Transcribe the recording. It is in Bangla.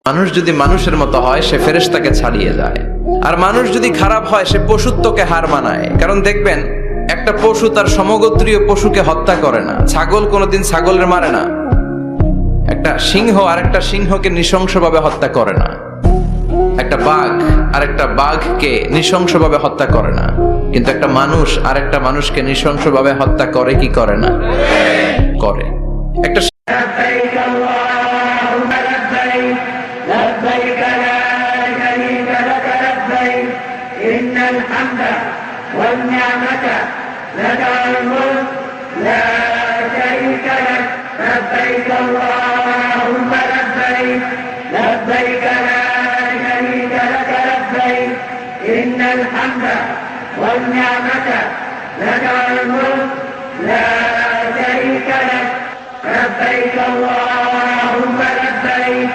মানুষ যদি মানুষের মতো হয় সে ফেরেশতাকে ছাড়িয়ে যায়, আর মানুষ যদি খারাপ হয় সে পশুত্বকে হার মানায়। কারণ দেখবেন একটা পশু তার সমগোত্রীয় পশুকে হত্যা করে না, ছাগল কোনোদিন ছাগলের মারে না, একটা সিংহ আরেকটা সিংহকে নৃশংসভাবে হত্যা করে না, একটা বাঘ আরেকটা বাঘকে নৃশংসভাবে হত্যা করে না। কিন্তু একটা মানুষ আরেকটা মানুষকে নৃশংসভাবে হত্যা করে কি করে না? করে। একটা لبيك اللهم لبيك لبيك لا شريك لك لبيك إن الحمد والنعمة لك الملك لا شريك لك لبيك اللهم لبيك لبيك لا شريك لك لبيك إن الحمد والنعمة لك الملك لا شريك لك لبيك اللهم لبيك